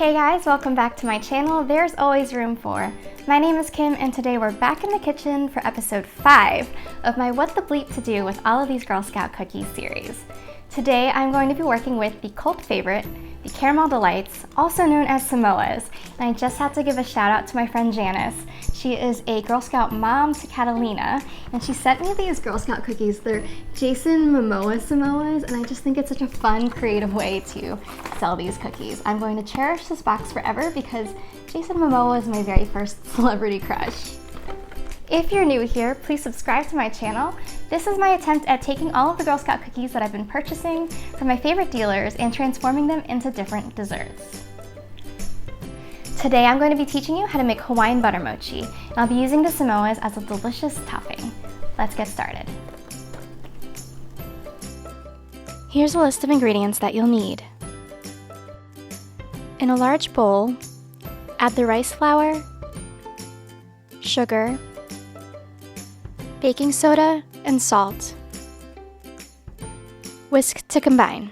Hey guys, welcome back to my channel. There's always room for. My name is Kim and today we're back in the kitchen for episode 5 of my What the Bleep to Do with all of these Girl Scout cookies series. Today I'm going to be working with the cult favorite, the Caramel Delights, also known as Samoas. And I just have to give a shout out to my friend Janice. She is a Girl Scout mom to Catalina, and she sent me these Girl Scout cookies. They're Jason Momoa Samoas, and I just think it's such a fun, creative way to sell these cookies. I'm going to cherish this box forever because Jason Momoa is my very first celebrity crush. If you're new here, please subscribe to my channel. This is my attempt at taking all of the Girl Scout cookies that I've been purchasing from my favorite dealers and transforming them into different desserts. Today I'm going to be teaching you how to make Hawaiian butter mochi, and I'll be using the Samoas as a delicious topping. Let's get started. Here's a list of ingredients that you'll need. In a large bowl, add the rice flour, sugar, baking soda, and salt. Whisk to combine.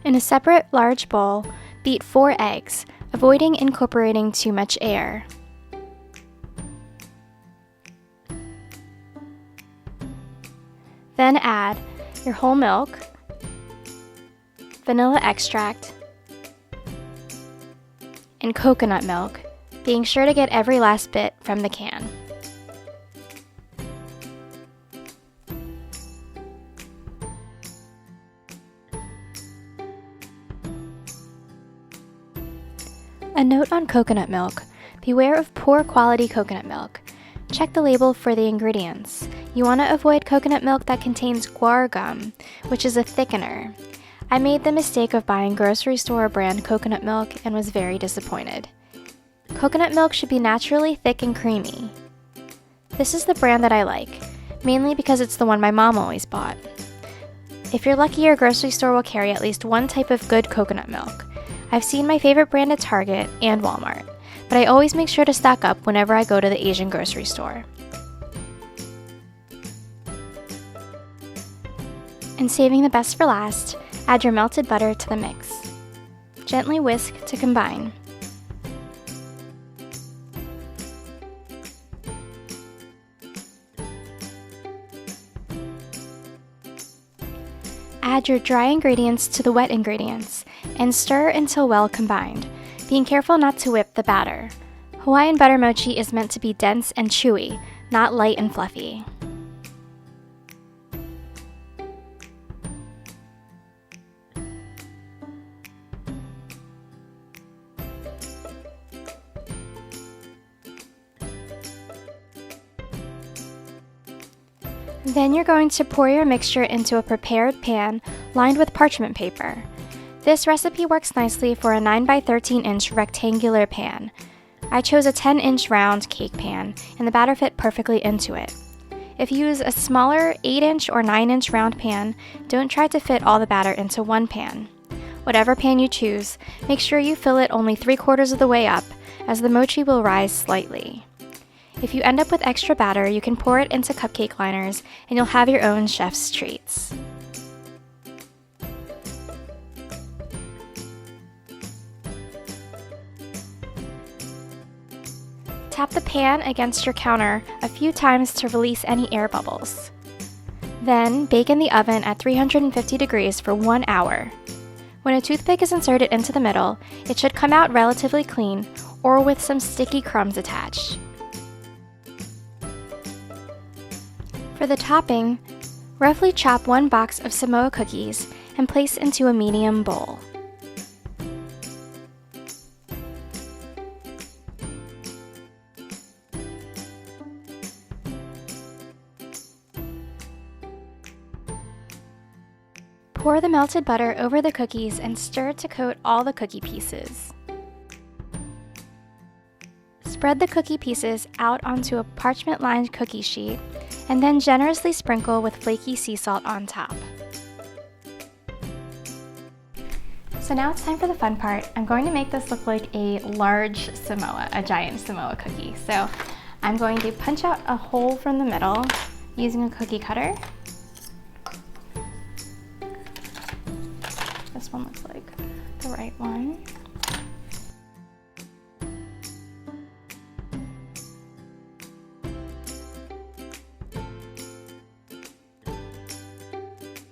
In a separate large bowl, beat 4 eggs, avoiding incorporating too much air. Then add your whole milk, vanilla extract, and coconut milk, being sure to get every last bit from the can. A note on coconut milk: beware of poor quality coconut milk. Check the label for the ingredients. You want to avoid coconut milk that contains guar gum, which is a thickener. I made the mistake of buying grocery store brand coconut milk and was very disappointed. Coconut milk should be naturally thick and creamy. This is the brand that I like, mainly because it's the one my mom always bought. If you're lucky, your grocery store will carry at least one type of good coconut milk. I've seen my favorite brand at Target and Walmart, but I always make sure to stock up whenever I go to the Asian grocery store. And saving the best for last, add your melted butter to the mix. Gently whisk to combine. Add your dry ingredients to the wet ingredients and stir until well combined, being careful not to whip the batter. Hawaiian butter mochi is meant to be dense and chewy, not light and fluffy. Then you're going to pour your mixture into a prepared pan lined with parchment paper. This recipe works nicely for a 9x13 inch rectangular pan. I chose a 10-inch round cake pan, and the batter fit perfectly into it. If you use a smaller 8-inch or 9-inch round pan, don't try to fit all the batter into one pan. Whatever pan you choose, make sure you fill it only 3/4 of the way up, as the mochi will rise slightly. If you end up with extra batter, you can pour it into cupcake liners, and you'll have your own chef's treats. Tap the pan against your counter a few times to release any air bubbles. Then bake in the oven at 350 degrees for 1 hour. When a toothpick is inserted into the middle, it should come out relatively clean or with some sticky crumbs attached. For the topping, roughly chop 1 box of Samoa cookies and place into a medium bowl. Pour the melted butter over the cookies and stir to coat all the cookie pieces. Spread the cookie pieces out onto a parchment-lined cookie sheet and then generously sprinkle with flaky sea salt on top. So now it's time for the fun part. I'm going to make this look like a large Samoa, a giant Samoa cookie. So I'm going to punch out a hole from the middle using a cookie cutter. This one looks like the right one.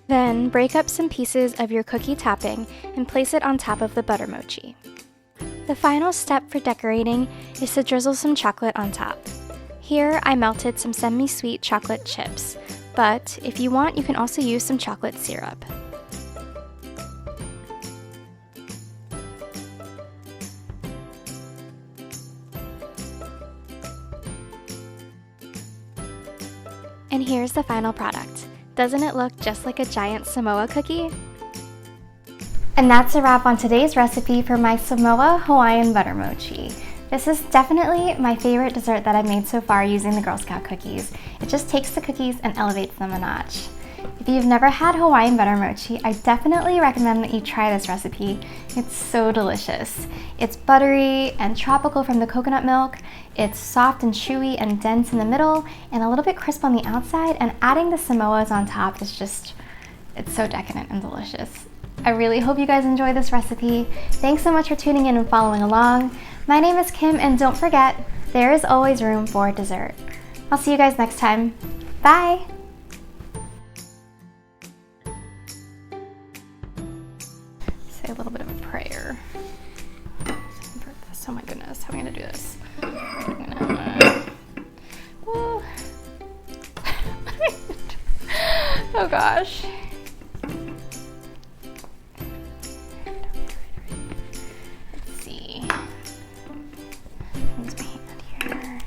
Then break up some pieces of your cookie topping and place it on top of the butter mochi. The final step for decorating is to drizzle some chocolate on top. Here I melted some semi-sweet chocolate chips, but if you want, you can also use some chocolate syrup. And here's the final product. Doesn't it look just like a giant Samoa cookie? And that's a wrap on today's recipe for my Samoa Hawaiian butter mochi. This is definitely my favorite dessert that I've made so far using the Girl Scout cookies. It just takes the cookies and elevates them a notch. If you've never had Hawaiian butter mochi, I definitely recommend that you try this recipe. It's so delicious. It's buttery and tropical from the coconut milk. It's soft and chewy and dense in the middle and a little bit crisp on the outside, and adding the Samoas on top is just, it's so decadent and delicious. I really hope you guys enjoy this recipe. Thanks so much for tuning in and following along. My name is Kim, and don't forget, there is always room for dessert. I'll see you guys next time. Bye! Say a little bit of a prayer. Oh my goodness, how am I gonna do this? Oh gosh. Let's see. Use my hand here.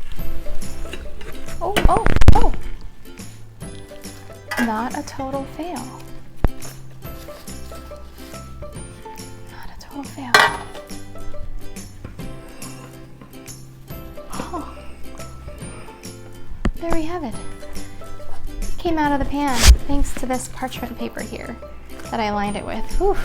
Oh, oh, oh! Not a total fail. Not a total fail. Oh. There we have it. It came out of the pan thanks to this parchment paper here that I lined it with. Whew.